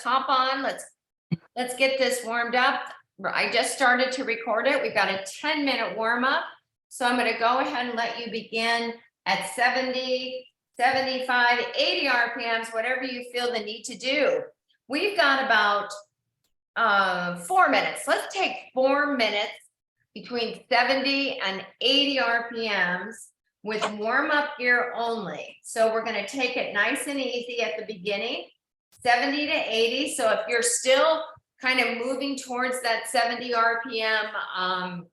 hop on. Let's get this warmed up. I just started to record it. We've got a 10-minute warm up. So I'm going to go ahead and let you begin at 70, 75, 80 RPMs, whatever you feel the need to do. We've got about 4 minutes. Let's take 4 minutes between 70 and 80 RPMs with warm up gear only. So we're going to take it nice and easy at the beginning, 70 to 80. So if you're still kind of moving towards that 70 RPM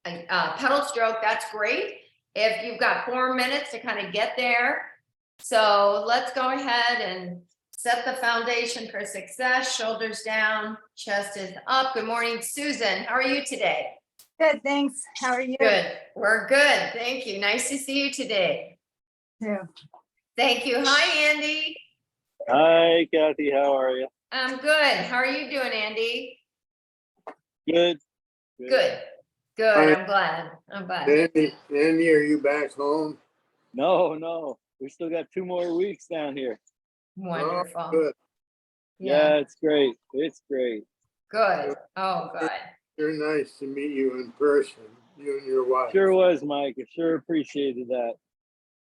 pedal stroke, that's great. If you've got 4 minutes to kind of get there. So let's go ahead and set the foundation for success. Shoulders down, chest is up. Good morning, Susan. How are you today? Good, thanks. How are you? Good. We're good. Thank you. Nice to see you today. Too. Thank you. Hi, Andy. Hi, Kathy. How are you? I'm good. How are you doing, Andy? Good. Good. Good. Hi. I'm glad. I'm glad. Andy, are you back home? No. We still got 2 more weeks down here. Wonderful. Oh, good. Yeah, it's great. It's great. Good. Oh, good. They're nice to meet you in person, you and your wife. Sure was, Mike. I sure appreciated that.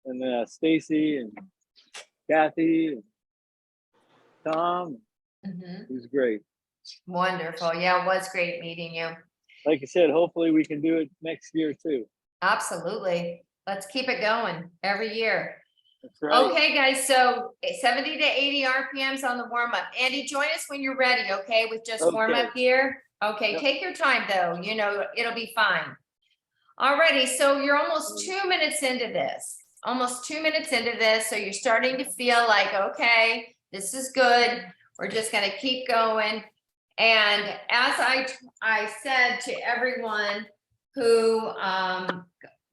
And Stacy and Kathy and Tom. Mhm. It was great. Wonderful. Yeah, it was great meeting you. Like I said, hopefully we can do it next year too. Absolutely. Let's keep it going every year. That's right. Okay, guys, so 70 to 80 RPMs on the warm up. Andy, join us when you're ready, okay, with just warm up gear. Okay, Yep. take your time though, it'll be fine. Alrighty, so you're almost 2 minutes into this. So you're starting to feel like, okay, this is good. We're just gonna keep going. And as I said to everyone who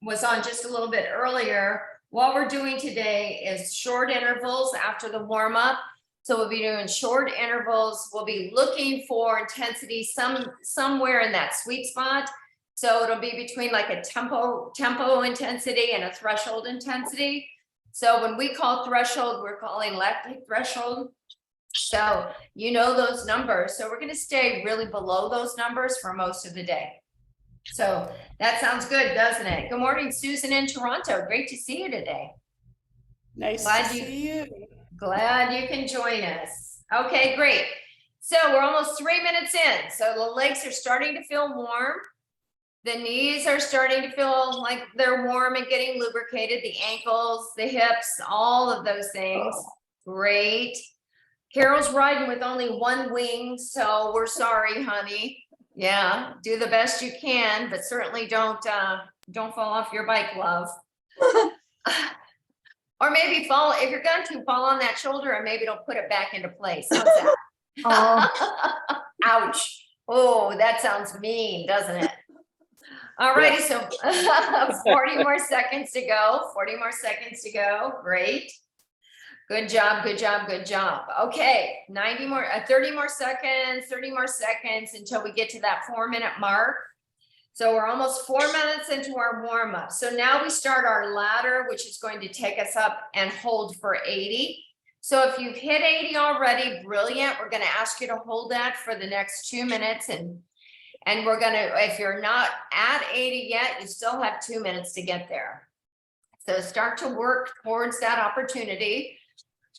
was on just a little bit earlier, what we're doing today is short intervals after the warm up. So we'll be doing short intervals. We'll be looking for intensity somewhere in that sweet spot. So it'll be between like a tempo intensity and a threshold intensity. So when we call threshold, we're calling lactic threshold. So you know those numbers. So we're going to stay really below those numbers for most of the day. So that sounds good, doesn't it? Good morning, Susan in Toronto. Great to see you today. Nice Glad to see you. Glad you can join us. Okay, great. So we're almost 3 minutes in. So the legs are starting to feel warm. The knees are starting to feel like they're warm and getting lubricated. The ankles, the hips, all of those things. Great. Carol's riding with only one wing, so we're sorry, honey. Yeah, do the best you can, but certainly don't fall off your bike, love. Or maybe fall, if you're going to fall on that shoulder, and maybe it'll put it back into place. How's that? Oh, Ouch. Oh, that sounds mean, doesn't it? All righty, so 40 more seconds to go. 40 more seconds to go. Great. Good job, good job, good job. Okay, 30 more seconds, 30 more seconds until we get to that 4-minute mark. So we're almost 4 minutes into our warm up. So now we start our ladder, which is going to take us up and hold for 80. So if you've hit 80 already, brilliant. We're going to ask you to hold that for the next 2 minutes. And we're going to, if you're not at 80 yet, you still have 2 minutes to get there. So start to work towards that opportunity.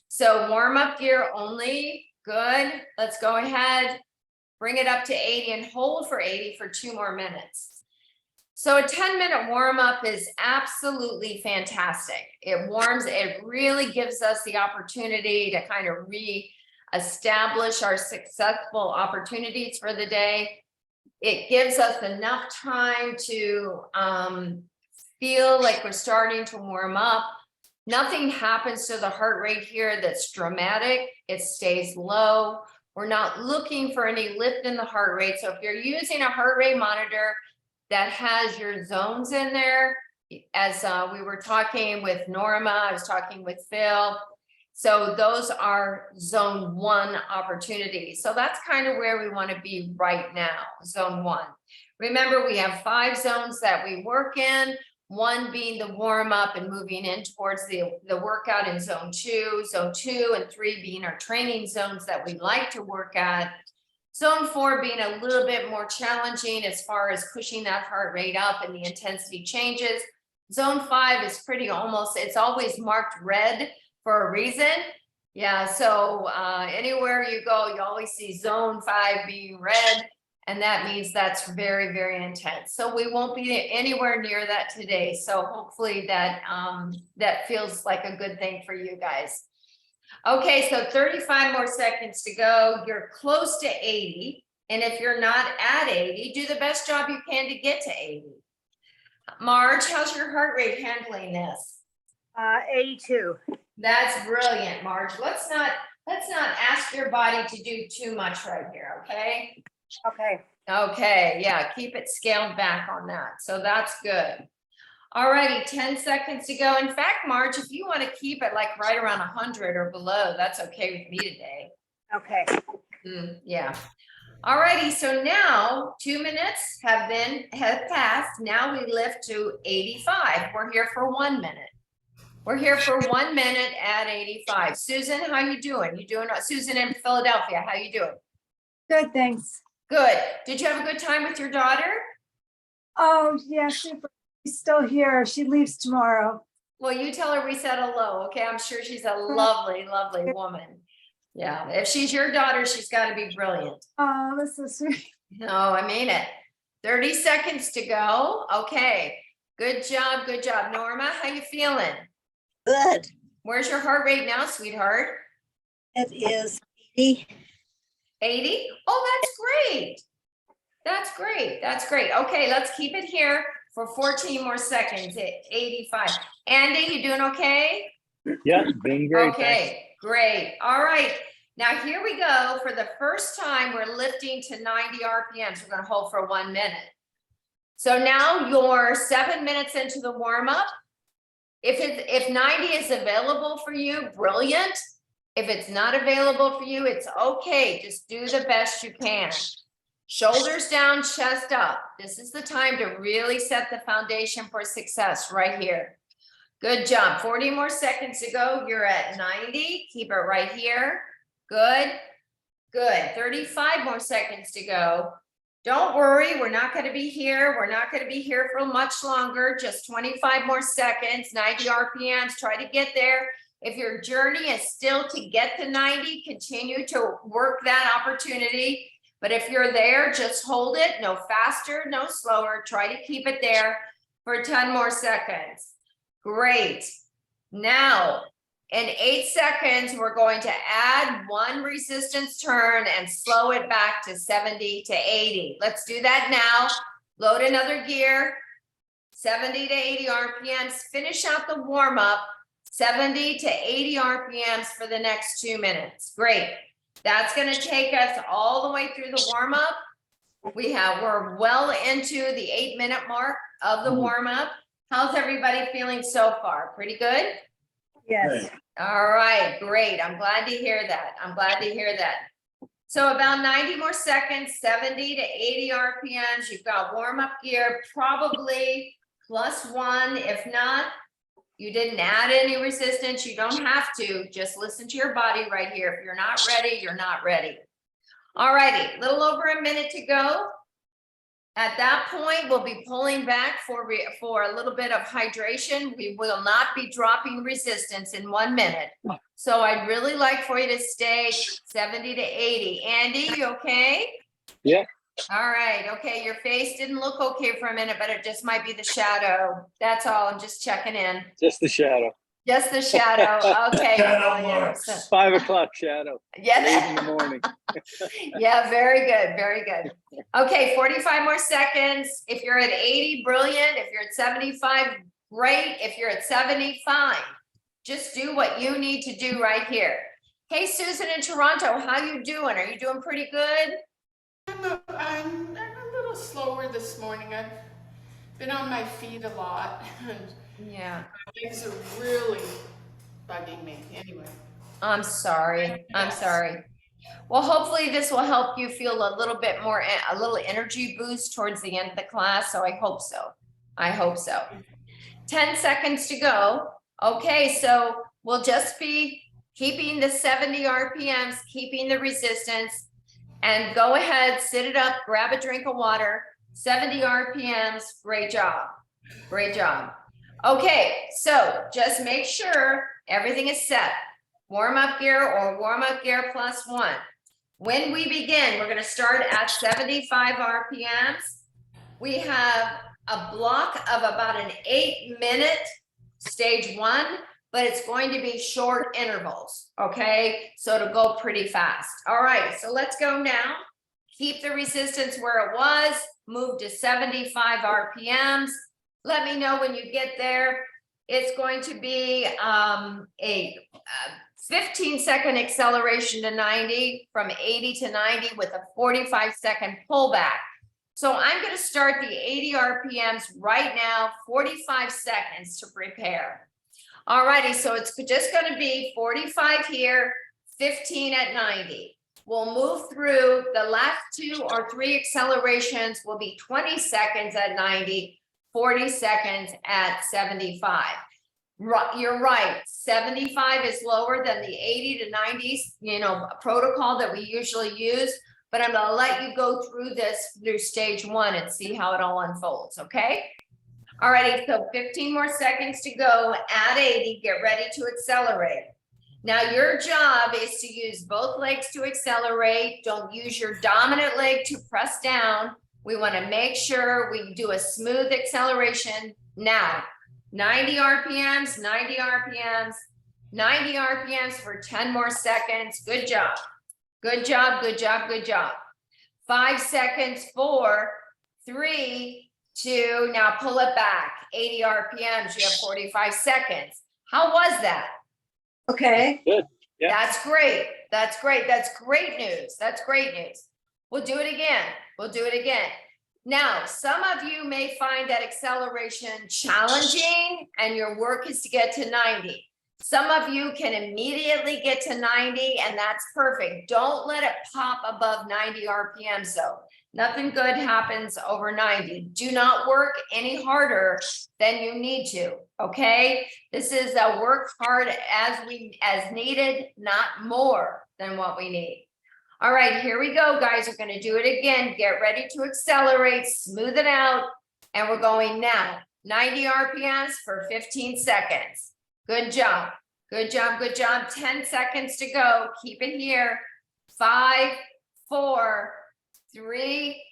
So warm up gear only. Good. Let's go ahead. Bring it up to 80 and hold for 80 for 2 more minutes. So a 10-minute warm up is absolutely fantastic. It really gives us the opportunity to kind of re-establish our successful opportunities for the day. It gives us enough time to feel like we're starting to warm up. Nothing happens to the heart rate here that's dramatic. It stays low. We're not looking for any lift in the heart rate. So if you're using a heart rate monitor that has your zones in there, as we were talking with Norma, I was talking with Phil. So those are zone 1 opportunities. So that's kind of where we want to be right now, zone 1. Remember, we have 5 zones that we work in. 1 being the warm up and moving in towards the workout in zone 2, zone 2 and 3 being our training zones that we like to work at. Zone 4 being a little bit more challenging as far as pushing that heart rate up and the intensity changes. Zone 5 is pretty almost, it's always marked red for a reason. Yeah, so anywhere you go, you always see zone 5 being red. And that means that's very, very intense. So we won't be anywhere near that today. So hopefully that that feels like a good thing for you guys. Okay, so 35 more seconds to go. You're close to 80. And if you're not at 80, do the best job you can to get to 80. Marge, how's your heart rate handling this? 82. That's brilliant, Marge. Let's not ask your body to do too much right here, okay? Okay. Okay, yeah, keep it scaled back on that. So that's good. All righty, 10 seconds to go. In fact, Marge, if you want to keep it like right around 100 or below, that's okay with me today. Okay. Yeah. All righty, so now 2 minutes have passed. Now we lift to 85. We're here for 1 minute. We're here for 1 minute at 85. Susan, how you doing? Susan in Philadelphia, how you doing? Good, thanks. Good. Did you have a good time with your daughter? Oh, yeah, super. She's still here. She leaves tomorrow. Well, you tell her we said hello, okay? I'm sure she's a lovely, lovely woman. Yeah, if she's your daughter, she's got to be brilliant. Oh, that's so sweet. No, I mean it. 30 seconds to go. Okay. Good job. Good job. Norma, how you feeling? Good. Where's your heart rate now, sweetheart? It is 80. 80? Oh, that's great. That's great. That's great. Okay, let's keep it here for 14 more seconds at 85. Andy, you doing okay? Yeah, doing great. Thanks. Okay, great. All right. Now here we go. For the first time, we're lifting to 90 RPMs. We're going to hold for 1 minute. So now you're 7 minutes into the warm up. If 90 is available for you, brilliant. If it's not available for you, it's okay. Just do the best you can. Shoulders down, chest up. This is the time to really set the foundation for success right here. Good job. 40 more seconds to go. You're at 90. Keep it right here. Good. Good. 35 more seconds to go. Don't worry. We're not going to be here. We're not going to be here for much longer. Just 25 more seconds, 90 RPMs. Try to get there. If your journey is still to get to 90, continue to work that opportunity. But if you're there, just hold it. No faster, no slower. Try to keep it there for 10 more seconds. Great. Now, in 8 seconds, we're going to add 1 resistance turn and slow it back to 70 to 80. Let's do that now. Load another gear, 70 to 80 RPMs. Finish out the warm up, 70 to 80 RPMs for the next 2 minutes. Great. That's going to take us all the way through the warm up. We're well into the 8-minute mark of the warm up. How's everybody feeling so far? Pretty good? Yes. All right, great. I'm glad to hear that. I'm glad to hear that. So about 90 more seconds, 70 to 80 RPMs. You've got warm up gear, probably +1. If not, you didn't add any resistance. You don't have to. Just listen to your body right here. If you're not ready, you're not ready. All righty, a little over a minute to go. At that point, we'll be pulling back for a little bit of hydration. We will not be dropping resistance in 1 minute. So I'd really like for you to stay 70 to 80. Andy, you okay? Yeah. All right. Okay. Your face didn't look okay for a minute, but it just might be the shadow. That's all. I'm just checking in. Just the shadow. Just the shadow. Okay. Shadow William. marks. So- 5 o'clock shadow. Yeah. 8 in the morning. Yeah, very good, very good. Okay, 45 more seconds. If you're at 80, brilliant. If you're at 75, great. If you're at 70, fine. Just do what you need to do right here. Hey, Susan in Toronto, how you doing? Are you doing pretty good? I'm a little slower this morning. I've been on my feet a lot and Yeah, my legs are really bugging me anyway. I'm sorry. I'm Yes. sorry. Well, hopefully this will help you feel a little bit more, a little energy boost towards the end of the class. So I hope so. I hope so. 10 seconds to go. Okay, so we'll just be keeping the 70 RPMs, keeping the resistance, and go ahead, sit it up, grab a drink of water, 70 RPMs, great job, great job. Okay, so just make sure everything is set. Warm up gear or warm up gear +1. When we begin, we're gonna start at 75 RPMs. We have a block of about an 8-minute stage 1, but it's going to be short intervals, okay? So it'll go pretty fast. All right, so let's go now. Keep the resistance where it was, move to 75 RPMs. Let me know when you get there. It's going to be a 15-second acceleration to 90, from 80 to 90 with a 45-second pullback. So I'm going to start the 80 RPMs right now, 45 seconds to prepare. All righty, so it's just going to be 45 here, 15 at 90. We'll move through the last 2 or 3 accelerations will be 20 seconds at 90, 40 seconds at 75. You're right, 75 is lower than the 80 to 90, protocol that we usually use, but I'm gonna let you go through this through stage 1 and see how it all unfolds, okay? All righty, so 15 more seconds to go at 80, get ready to accelerate. Now your job is to use both legs to accelerate. Don't use your dominant leg to press down. We wanna make sure we do a smooth acceleration now. 90 RPMs, 90 RPMs, 90 RPMs for 10 more seconds. Good job. Good job, good job, good job. 5 seconds, 4, 3, 2, now pull it back. 80 RPMs, you have 45 seconds. How was that? Okay. Good. Yeah. That's great. That's great. That's great news. That's great news. We'll do it again. We'll do it again. Now, some of you may find that acceleration challenging and your work is to get to 90. Some of you can immediately get to 90 and that's perfect. Don't let it pop above 90 RPMs though. Nothing good happens over 90. Do not work any harder than you need to, okay? This is a work hard as needed, not more than what we need. All right, here we go, guys. We're gonna do it again. Get ready to accelerate, smooth it out, and we're going now. 90 RPMs for 15 seconds. Good job, good job, good job. 10 seconds to go. Keep it here. 5, 4, 3,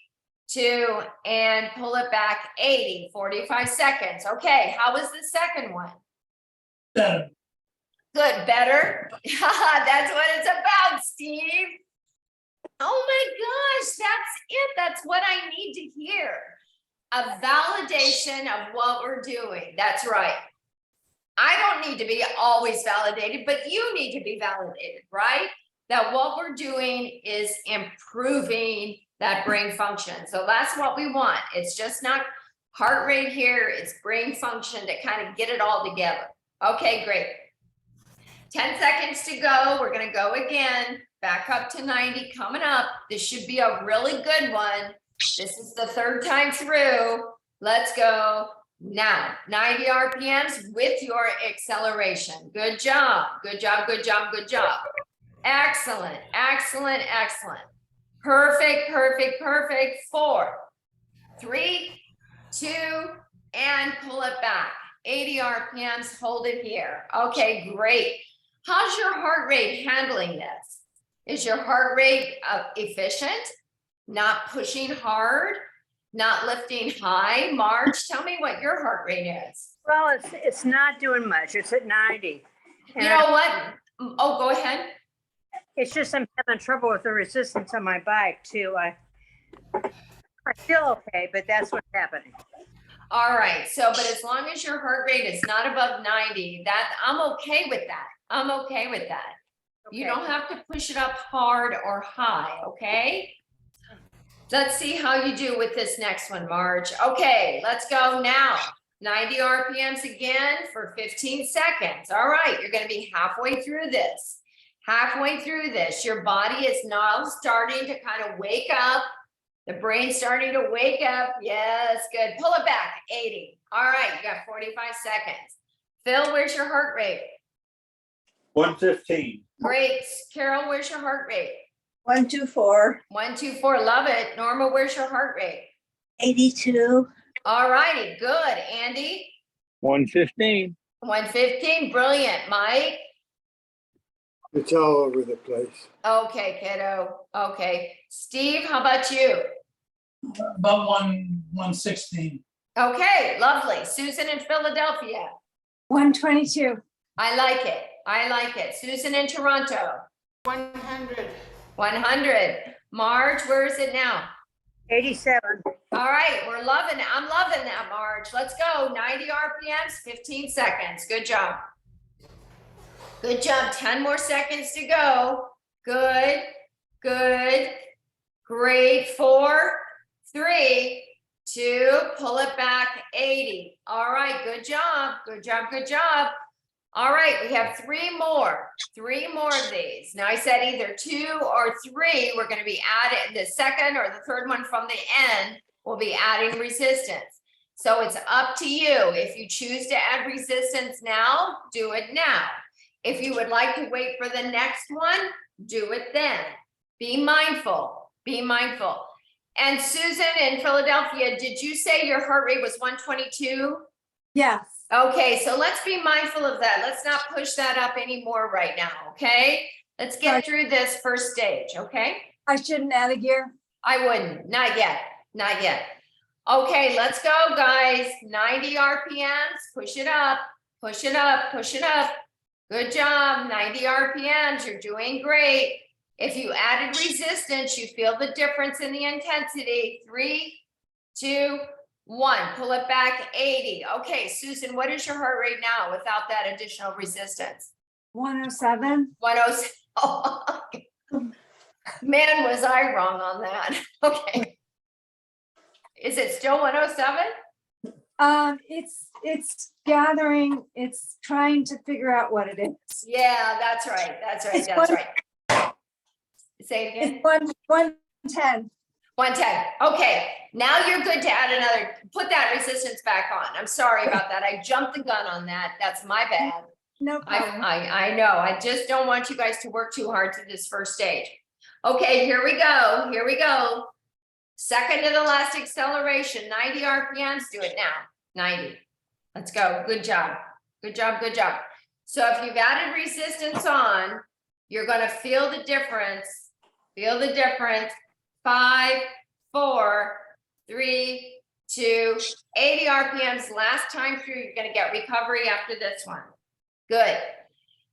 2, and pull it back. 80, 45 seconds. Okay, how was the second one? Better. Good, better. That's what it's about, Steve. Oh my gosh, that's it. That's what I need to hear. A validation of what we're doing. That's right. I don't need to be always validated, but you need to be validated, right? That what we're doing is improving that brain function. So that's what we want. It's just not heart rate here, it's brain function to kind of get it all together. Okay, great. 10 seconds to go. We're gonna go again. Back up to 90 coming up. This should be a really good one. This is the 3rd time through. Let's go now. 90 RPMs with your acceleration. Good job. Good job. Good job. Good job. Excellent. Excellent. Excellent. Perfect. Perfect. Perfect. 4, 3, 2, and pull it back. 80 RPMs. Hold it here. Okay, great. How's your heart rate handling this? Is your heart rate efficient? Not pushing hard? Not lifting high? Marge, tell me what your heart rate is. Well, it's not doing much. It's at 90. You know what? Oh, go ahead. It's just I'm having trouble with the resistance on my bike too. I feel okay, but that's what's happening. All right. So, but as long as your heart rate is not above 90, I'm okay with that. I'm okay with that. You Okay. don't have to push it up hard or high, okay? Let's see how you do with this next one, Marge. Okay, let's go now. 90 RPMs again for 15 seconds. All right, you're gonna be halfway through this. Halfway through this, your body is now starting to kind of wake up. The brain's starting to wake up. Yes, good. Pull it back, 80. All right, you got 45 seconds. Phil, where's your heart rate? 115. Great. Carol, where's your heart rate? 124, 124, love it. Norma, where's your heart rate? 82, All righty, good. Andy, 115. 115, brilliant. Mike? It's all over the place. Okay, kiddo. Okay. Steve, how about you? About 116. Okay, lovely. Susan in Philadelphia. 122. I like it. I like it. Susan in Toronto. 100. 100. Marge, where is it now? 87. All right, I'm loving that, Marge. Let's go. 90 RPMs, 15 seconds. Good job. Good job. 10 more seconds to go. Good, good. Great. 4, 3, 2, pull it back, 80. All right, good job. Good job, good job. All right, we have 3 more of these. Now I said either 2 or 3, we're gonna be adding the second or the third one from the end, we'll be adding resistance. So it's up to you. If you choose to add resistance now, do it now. If you would like to wait for the next one, do it then. Be mindful, be mindful. And Susan in Philadelphia, did you say your heart rate was 122? Yes. Okay, so let's be mindful of that. Let's not push that up anymore right now, okay? Let's get through this first stage, okay? I shouldn't add a gear. I wouldn't, not yet, not yet. Okay, let's go, guys. 90 RPMs, push it up, push it up, push it up. Good job, 90 RPMs, you're doing great. If you added resistance, you feel the difference in the intensity. 3, 2, 1, pull it back, 80. Okay, Susan, what is your heart rate now without that additional resistance? 107. 107. Oh, man, was I wrong on that. Okay. Is it still 107? It's gathering, it's trying to figure out what it is. Yeah, that's right. That's right. It's That's one- right. Say it again. It's 110. 110. Okay, now you're good to add another, put that resistance back on. I'm sorry about that. I jumped the gun on that. That's my bad. No problem. I know. I just don't want you guys to work too hard to this first stage. Okay, here we go. Here we go. Second to the last acceleration, 90 RPMs. Do it now. 90. Let's go. Good job. Good job. Good job. So if you've added resistance on, you're going to feel the difference. Feel the difference. 5, 4, 3, 2, 80 RPMs. Last time through, you're going to get recovery after this one. Good.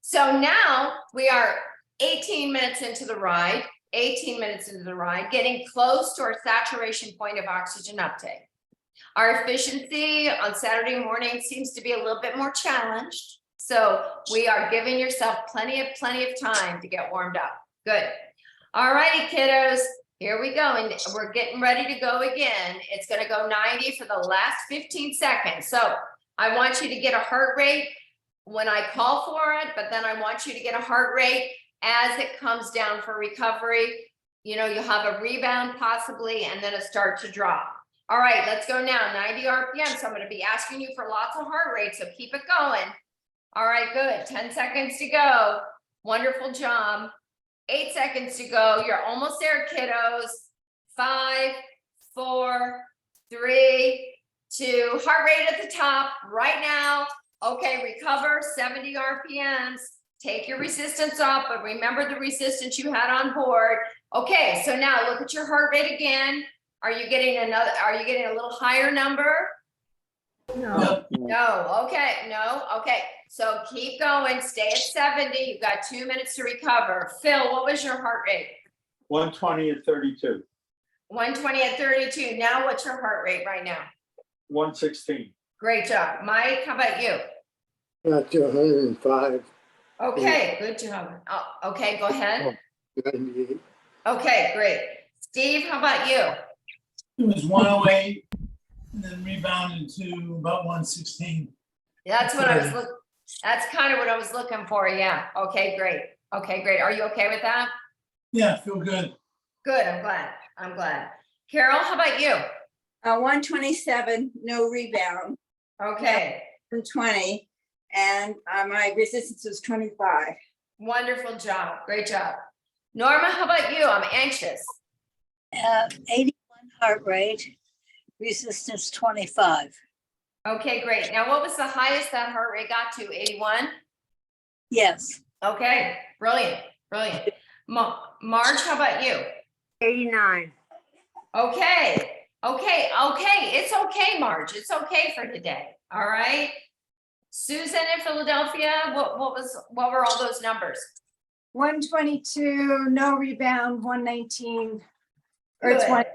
So now we are 18 minutes into the ride, 18 minutes into the ride, getting close to our saturation point of oxygen uptake. Our efficiency on Saturday morning seems to be a little bit more challenged. So we are giving yourself plenty of time to get warmed up. Good. All righty, kiddos. Here we go, and we're getting ready to go again. It's gonna go 90 for the last 15 seconds. So I want you to get a heart rate when I call for it, but then I want you to get a heart rate as it comes down for recovery. You know, you'll have a rebound possibly, and then a start to drop. All right, let's go now, 90 RPM. So I'm gonna be asking you for lots of heart rate, so keep it going. All right, good, 10 seconds to go. Wonderful job. 8 seconds to go. You're almost there, kiddos. 5, 4, 3, 2. Heart rate at the top right now. Okay, recover 70 RPMs. Take your resistance off, but remember the resistance you had on board. Okay, so now look at your heart rate again. Are you getting a little higher number? No. No, okay, no, okay. So keep going, stay at 70. You've got 2 minutes to recover. Phil, what was your heart rate? 120 at 32. 120 at 32. Now what's your heart rate right now? 116. Great job. Mike, how about you? Got to 105, Okay, good job. Oh, okay, go ahead. 98. Okay, great. Steve, how about you? It was 108 and then rebounded to about 116. That's what I was looking, that's kind of what I was looking for. Yeah. Okay, great. Okay, great. Are you okay with that? Yeah, feel good. Good. I'm glad. I'm glad. Carol, how about you? 127, no rebound. Okay, 120, and my resistance was 25. wonderful job. Great job. Norma, how about you? I'm anxious. 81 heart rate, resistance 25. Okay, great. Now, what was the highest that heart rate got to? 81? Yes, Okay, brilliant, brilliant. Marge, how about you? 89. Okay, it's okay, Marge. It's okay for today. All right. Susan in Philadelphia, what were all those numbers? 122, no rebound, 119, or it's Good. one,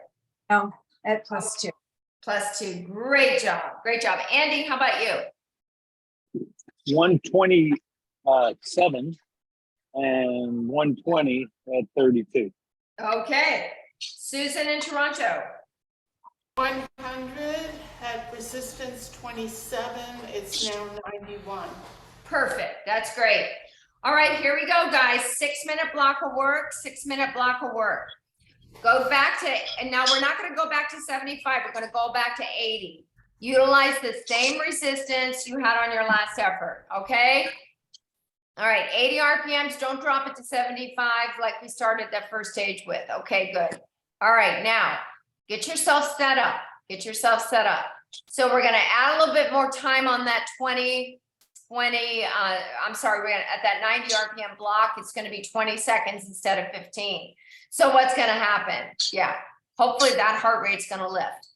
no, at +2. +2. Great job. Great job. Andy, how about you? 127 and 120 at 32. Okay. Susan in Toronto. 100 had resistance 27. It's now 91. Perfect. That's great. All right, here we go, guys. 6-minute block of work, 6-minute block of work. Go back to, and now we're not going to go back to 75. We're going to go back to 80. Utilize the same resistance you had on your last effort, okay? All right, 80 RPMs. Don't drop it to 75 like we started that first stage with. Okay, good. All right, now get yourself set up. Get yourself set up. So we're going to add a little bit more time on that 20, I'm sorry, we're gonna, at that 90 RPM block, it's going to be 20 seconds instead of 15. So what's going to happen? Yeah, hopefully that heart rate's going to lift.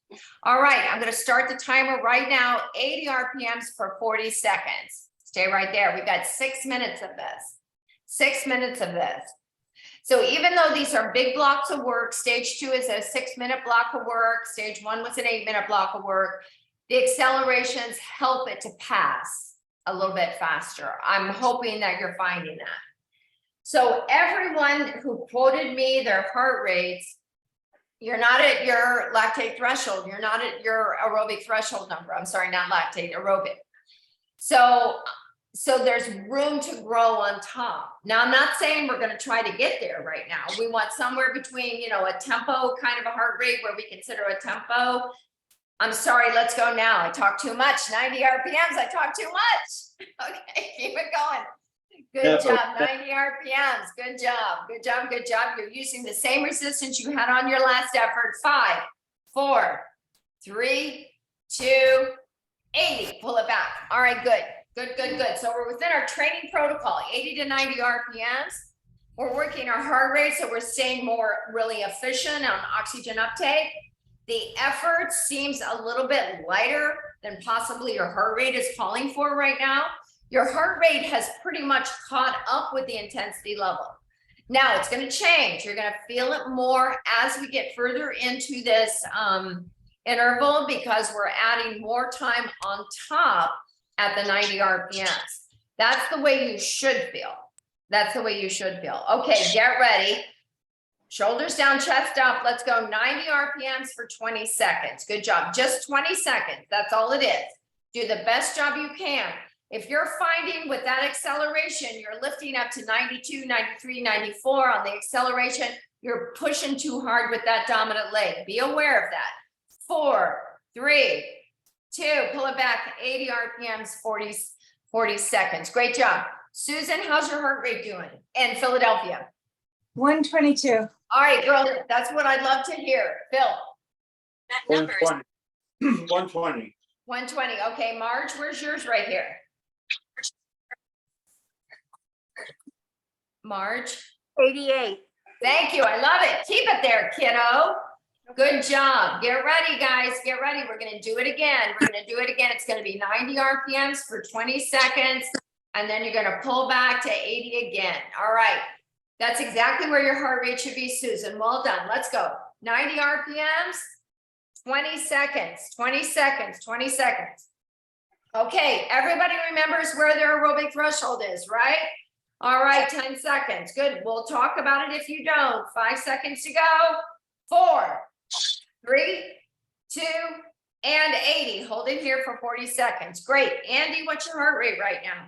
All right, I'm going to start the timer right now, 80 RPMs for 40 seconds. Stay right there. We've got 6 minutes of this. 6 minutes of this. So even though these are big blocks of work, stage 2 is a 6-minute block of work, stage 1 was an 8-minute block of work, the accelerations help it to pass a little bit faster. I'm hoping that you're finding that. So everyone who quoted me their heart rates, you're not at your lactate threshold. You're not at your aerobic threshold number. I'm sorry, not lactate, aerobic. So there's room to grow on top. Now, I'm not saying we're going to try to get there right now. We want somewhere between, a tempo kind of a heart rate where we consider a tempo. I'm sorry, let's go now. I talk too much. 90 RPMs, I talk too much. Okay, keep it going. Good job, 90 RPMs. Good job, good job, good job. You're using the same resistance you had on your last effort. 5, 4, 3, 2, 80. Pull it back. All right, good. Good, good, good. So we're within our training protocol, 80 to 90 RPMs. We're working our heart rate, so we're staying more really efficient on oxygen uptake. The effort seems a little bit lighter than possibly your heart rate is calling for right now. Your heart rate has pretty much caught up with the intensity level. Now it's going to change. You're going to feel it more as we get further into this interval because we're adding more time on top at the 90 RPMs. That's the way you should feel. That's the way you should feel. Okay, get ready. Shoulders down, chest up. Let's go 90 RPMs for 20 seconds. Good job. Just 20 seconds. That's all it is. Do the best job you can. If you're finding with that acceleration, you're lifting up to 92, 93, 94 on the acceleration, you're pushing too hard with that dominant leg. Be aware of that. 4, 3, 2, pull it back, 80 RPMs, 40 seconds. Great job. Susan, how's your heart rate doing in Philadelphia? 122. All right, girl, that's what I'd love to hear. Phil? that number is 120. 120. Okay, Marge, where's yours right here? Marge? 88. Thank you. I love it. Keep it there, kiddo. Good job. Get ready, guys. Get ready. We're going to do it again. We're going to do it again. It's going to be 90 RPMs for 20 seconds. And then you're going to pull back to 80 again. All right. That's exactly where your heart rate should be, Susan. Well done. Let's go. 90 RPMs, 20 seconds, 20 seconds, 20 seconds. Okay. Everybody remembers where their aerobic threshold is, right? All right. 10 seconds. Good. We'll talk about it if you don't. 5 seconds to go. 4, 3, 2, and 80. Hold it here for 40 seconds. Great. Andy, what's your heart rate right now?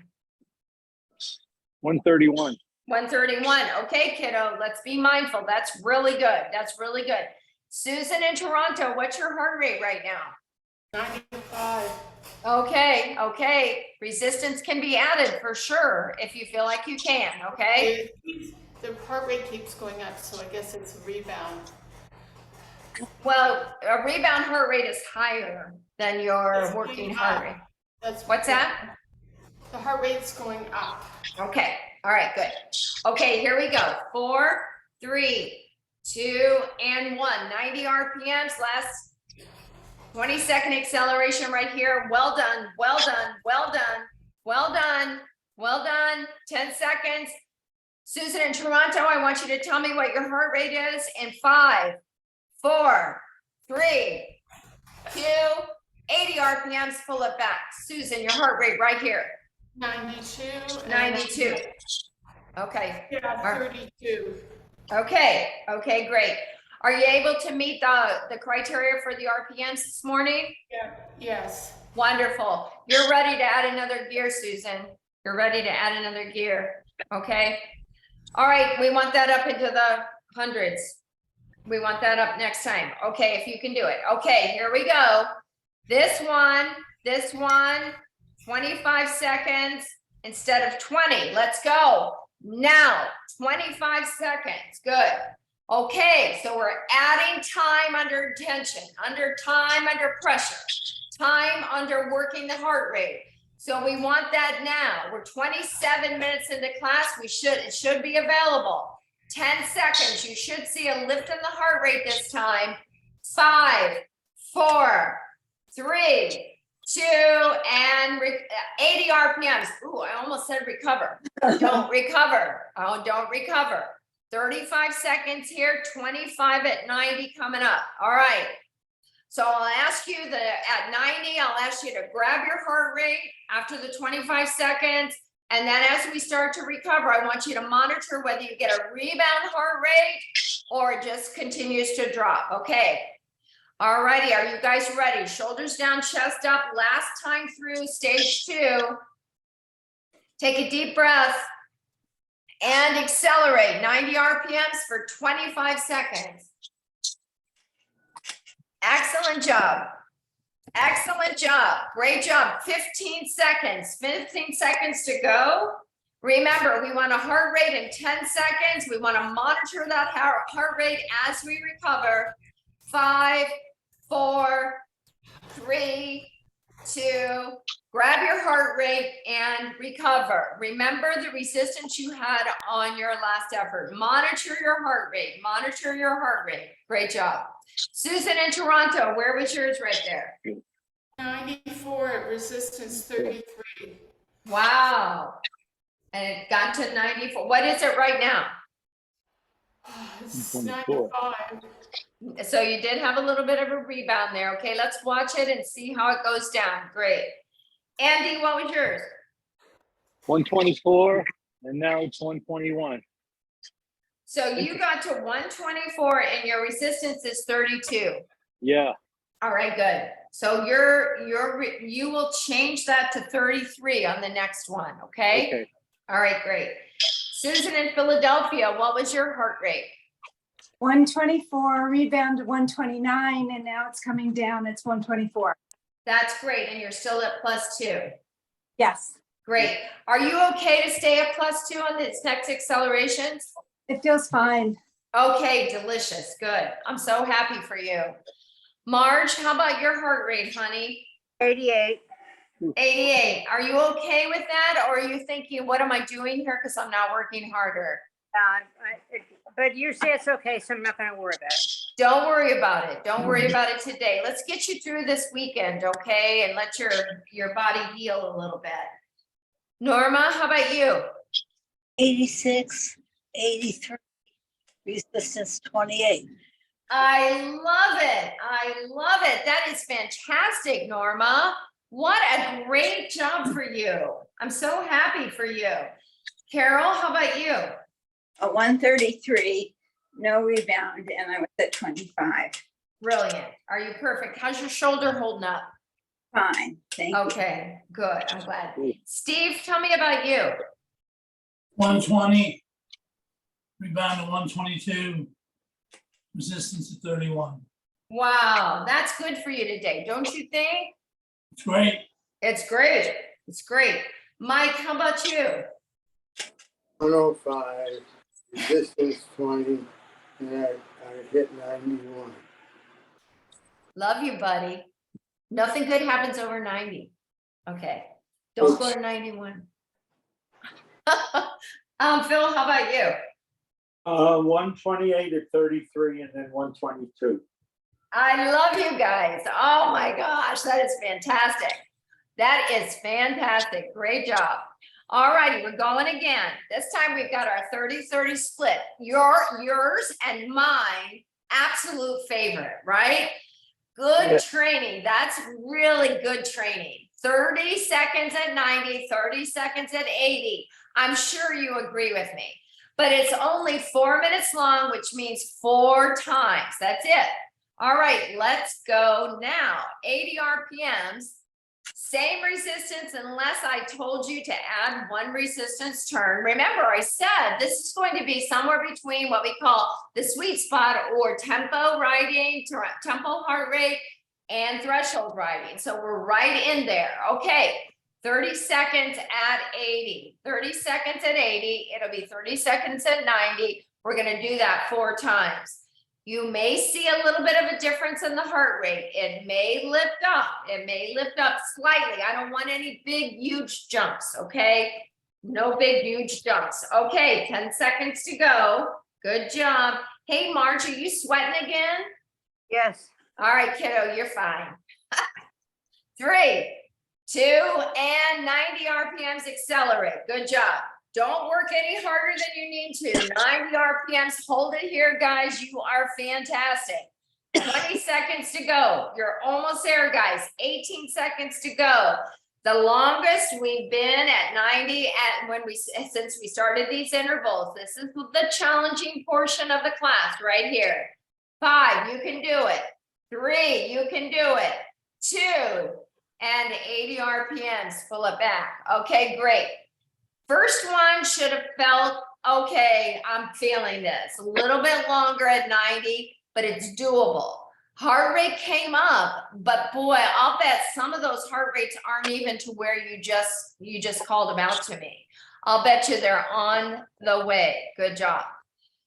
131. 131. Okay, kiddo, let's be mindful. That's really good. That's really good. Susan in Toronto, what's your heart rate right now? 95. Okay, okay. Resistance can be added for sure if you feel like you can, okay? The heart rate keeps going up, so I guess it's a rebound. Well, a rebound heart rate is higher than your It's working going heart up. rate. That's What's that? The heart rate's going up. Okay, all right, good. Okay, here we go. 4, 3, 2, and 1. 90 RPMs, last 20-second acceleration right here. Well done, well done, well done, well done, well done. 10 seconds. Susan in Toronto, I want you to tell me what your heart rate is in 5, 4, 3, 2, 80 RPMs, pull it back. Susan, your heart rate right here. 92. and 92. Okay, Yeah, All right. 32. okay, okay, great. Are you able to meet the criteria for the RPMs this morning? Yeah, yes. Wonderful. You're ready to add another gear, Susan. You're ready to add another gear, okay? All right, we want that up into the hundreds. We want that up next time. Okay, if you can do it. Okay, here we go. This one, 25 seconds instead of 20. Let's go. Now, 25 seconds. Good. Okay, so we're adding time under tension, under time, under pressure, time under working the heart rate. So we want that now. We're 27 minutes into class. It should be available. 10 seconds. You should see a lift in the heart rate this time. 5, 4, 3, 2, and 80 RPMs. Ooh, I almost said recover. Don't recover. Oh, don't recover. 35 seconds here, 25 at 90 coming up. All right. So I'll ask you at 90, I'll ask you to grab your heart rate after the 25 seconds. And then as we start to recover, I want you to monitor whether you get a rebound heart rate or it just continues to drop. Okay. All righty. Are you guys ready? Shoulders down, chest up. Last time through stage 2. Take a deep breath and accelerate 90 RPMs for 25 seconds. Excellent job. Excellent job. Great job. 15 seconds. 15 seconds to go. Remember, we want a heart rate in 10 seconds. We want to monitor that heart rate as we recover. 5, 4, 3, 2, grab your heart rate and recover. Remember the resistance you had on your last effort. Monitor your heart rate. Monitor your heart rate. Great job. Susan in Toronto, where was yours right there? 94 at resistance 33. Wow. And it got to 94. What is it right now? It's 24. 95. So you did have a little bit of a rebound there. Okay, let's watch it and see how it goes down. Great. Andy, what was yours? 124, and now it's 121. So you got to 124 and your resistance is 32. Yeah. All right, good. So you will change that to 33 on the next one, okay? Okay. All right, great. Susan in Philadelphia, what was your heart rate? 124, rebound to 129, and now it's coming down. It's 124. That's great, and you're still at +2. Yes, Great. Are you okay to stay at +2 on these next accelerations? it feels fine. Okay, delicious, good. I'm so happy for you. Marge, how about your heart rate, honey? 88. 88. Are you okay with that? Or are you thinking, what am I doing here? Because I'm not working harder. But you say it's okay, so I'm not going to worry about it. Don't worry about it. Don't worry about it today. Let's get you through this weekend, okay? And let your body heal a little bit. Norma, how about you? 86, 83, resistance 28. I love it. I love it. That is fantastic, Norma. What a great job for you. I'm so happy for you. Carol, how about you? A 133, no rebound, and I was at 25. Brilliant. Are you perfect? How's your shoulder holding up? Fine, thank you. Okay, good. I'm glad. Steve, tell me about you. 120, rebound to 122, resistance to 31. Wow, that's good for you today, don't you think? It's great. It's great. It's great. Mike, how about you? 105, resistance 20, and I hit 91. Love you, buddy. Nothing good happens over 90. Okay. Don't go to 91. Phil, how about you? 128 at 33 and then 122. I love you guys. Oh my gosh, that is fantastic. That is fantastic. Great job. All righty, we're going again. This time we've got our 30-30 split. Yours and mine, absolute favorite, right? Good training. That's really good training. 30 seconds at 90, 30 seconds at 80. I'm sure you agree with me. But it's only 4 minutes long, which means 4 times. That's it. All right, let's go now. 80 RPMs, same resistance unless I told you to add 1 resistance turn. Remember, I said this is going to be somewhere between what we call the sweet spot or tempo riding, tempo heart rate, and threshold riding. So we're right in there. Okay, 30 seconds at 80, 30 seconds at 80. It'll be 30 seconds at 90. We're going to do that 4 times. You may see a little bit of a difference in the heart rate. It may lift up. It may lift up slightly. I don't want any big, huge jumps, okay? No big, huge jumps. Okay, 10 seconds to go. Good job. Hey, Marge, are you sweating again? Yes. All right, kiddo, you're fine. 3, 2, and 90 RPMs, accelerate. Good job. Don't work any harder than you need to. 90 RPMs, hold it here, guys. You are fantastic. 20 seconds to go. You're almost there, guys. 18 seconds to go. The longest we've been at 90 since we started these intervals. This is the challenging portion of the class right here. 5, you can do it. 3, you can do it. 2, and 80 RPMs, pull it back. Okay, great. First one should have felt, okay, I'm feeling this. A little bit longer at 90, but it's doable. Heart rate came up, but boy, I'll bet some of those heart rates aren't even to where you just called them out to me. I'll bet you they're on the way. Good job.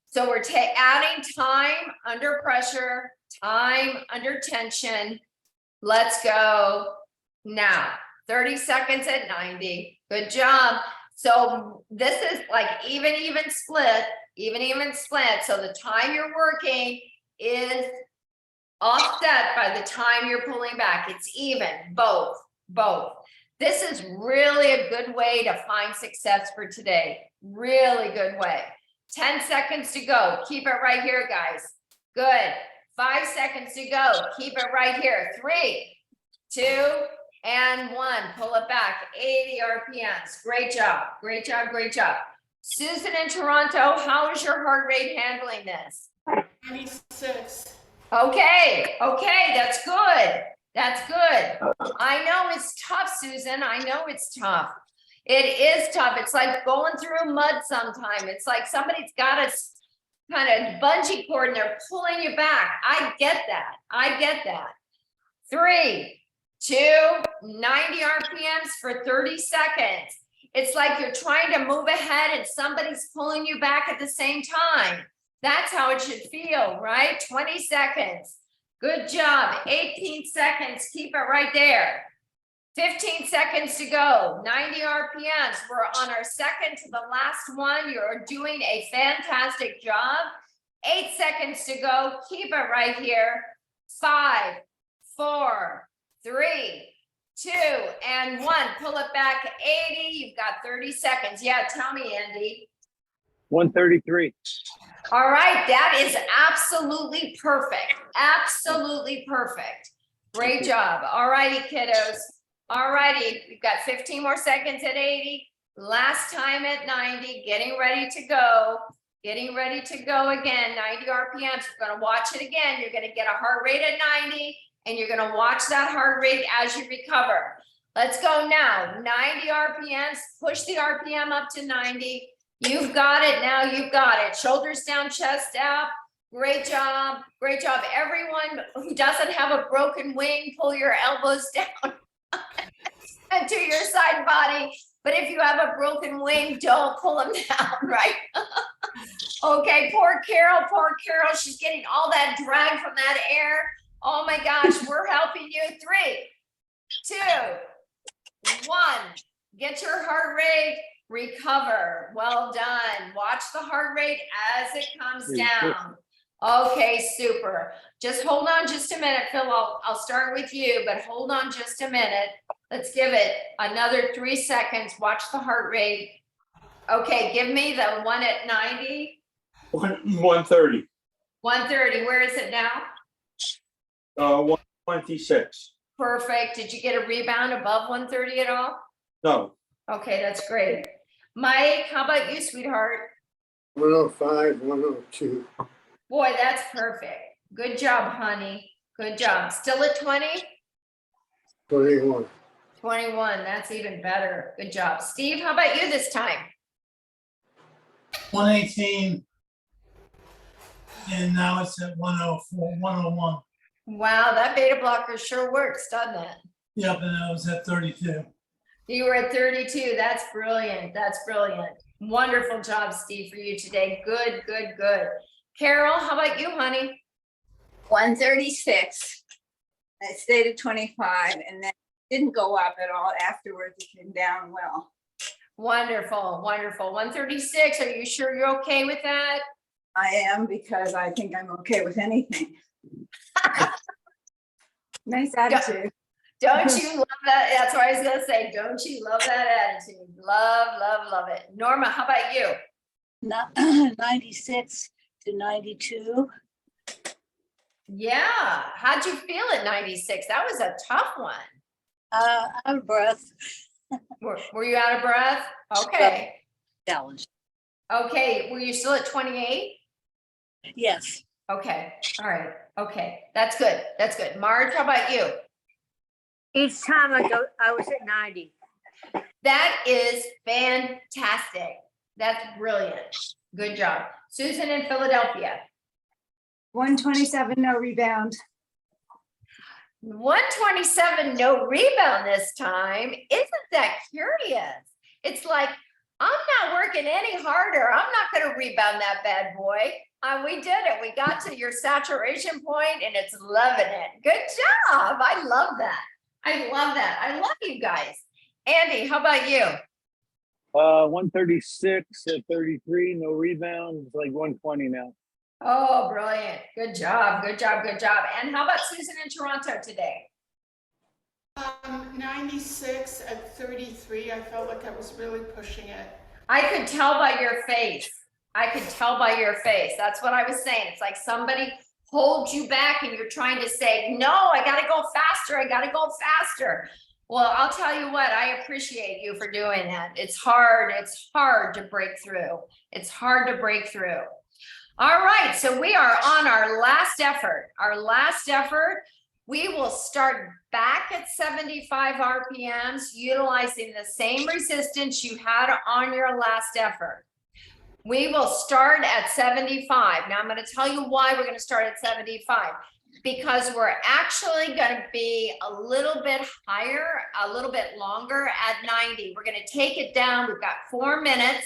So we're adding time under pressure, time under tension. Let's go now. 30 seconds at 90. Good job. So this is like even split. So the time you're working is offset by the time you're pulling back. It's even, both. This is really a good way to find success for today. Really good way. 10 seconds to go. Keep it right here, guys. Good. 5 seconds to go. Keep it right here. 3, 2, and 1. Pull it back. 80 RPMs. Great job. Great job. Great job. Susan in Toronto, how is your heart rate handling this? 96. Okay. That's good. That's good. I know it's tough, Susan. I know it's tough. It is tough. It's like going through mud sometime. It's like somebody's got a kind of bungee cord and they're pulling you back. I get that. 3, 2, 90 RPMs for 30 seconds. It's like you're trying to move ahead and somebody's pulling you back at the same time. That's how it should feel, right? 20 seconds. Good job. 18 seconds. Keep it right there. 15 seconds to go. 90 RPMs. We're on our second to the last one. You're doing a fantastic job. 8 seconds to go. Keep it right here. 5, 4, 3, 2, and 1. Pull it back. 80. You've got 30 seconds. Yeah, tell me, Andy. 133. All right, that is absolutely perfect. Absolutely perfect. Great job. All righty, kiddos. All righty, we've got 15 more seconds at 80. Last time at 90, getting ready to go. Getting ready to go again, 90 RPMs. We're gonna watch it again. You're gonna get a heart rate at 90, and you're gonna watch that heart rate as you recover. Let's go now, 90 RPMs. Push the RPM up to 90. You've got it now, you've got it. Shoulders down, chest up. Great job, great job. Everyone who doesn't have a broken wing, pull your elbows down. and to your side body. But if you have a broken wing, don't pull them down, right? Okay, poor Carol, she's getting all that drag from that air. Oh my gosh, we're helping you. 3, 2, 1. Get your heart rate, recover. Well done. Watch the heart rate as it comes down. Okay, super. Just hold on just a minute, Phil. I'll start with you, but hold on just a minute. Let's give it another 3 seconds. Watch the heart rate. Okay, give me the one at 90. 130. 130. Where is it now? 126. Perfect. Did you get a rebound above 130 at all? No. Okay, that's great. Mike, how about you, sweetheart? 105, 102. Boy, that's perfect. Good job, honey. Good job. Still at 20? 21. 21. That's even better. Good job. Steve, how about you this time? 118. And now it's at 104, 101. Wow, that beta blocker sure works, doesn't it? Yep, and I was at 32. You were at 32. That's brilliant. That's brilliant. Wonderful job, Steve, for you today. Good, good, good. Carol, how about you, honey? 136. I stayed at 25 and then didn't go up at all afterwards. It came down well. Wonderful, wonderful. 136. Are you sure you're okay with that? I am, because I think I'm okay with anything. Nice attitude. Don't you love that? That's what I was gonna say. Don't you love that attitude? Love, love, love it. Norma, how about you? 96 to 92. Yeah. How'd you feel at 96? That was a tough one. Out of breath, Were you out of breath? Okay. challenge. Okay. Were you still at 28? Yes, Okay. All right. Okay. That's good. That's good. Marge, how about you? Each time I was at 90. That is fantastic. That's brilliant. Good job. Susan in Philadelphia. 127, no rebound. 127, no rebound this time. Isn't that curious? It's like, I'm not working any harder. I'm not going to rebound that bad boy. We did it. We got to your saturation point and it's loving it. Good job. I love that. I love that. I love you guys. Andy, how about you? 136 at 33, no rebound. It's like 120 now. Oh, brilliant. Good job. Good job. Good job. And how about Susan in Toronto today? 96 at 33. I felt like I was really pushing it. I could tell by your face. I could tell by your face. That's what I was saying. It's like somebody holds you back and you're trying to say, no, I got to go faster. I got to go faster. Well, I'll tell you what, I appreciate you for doing that. It's hard. It's hard to break through. It's hard to break through. All right. So we are on our last effort. Our last effort. We will start back at 75 RPMs, utilizing the same resistance you had on your last effort. We will start at 75. Now I'm going to tell you why we're going to start at 75. Because we're actually going to be a little bit higher, a little bit longer at 90. We're going to take it down. We've got 4 minutes.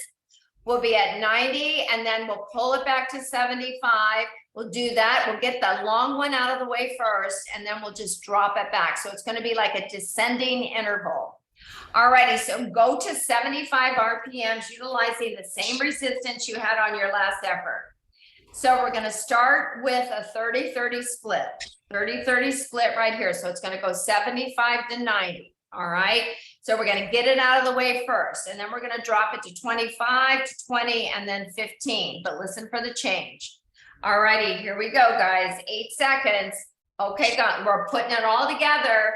We'll be at 90 and then we'll pull it back to 75. We'll do that. We'll get the long one out of the way first, and then we'll just drop it back. So it's going to be like a descending interval. All righty, so go to 75 RPMs, utilizing the same resistance you had on your last effort. So we're going to start with a 30-30 split, 30-30 split right here. So it's going to go 75 to 90. All right. So we're going to get it out of the way first, and then we're going to drop it to 25 to 20 and then 15. But listen for the change. All righty, here we go, guys. 8 seconds. Okay, we're putting it all together.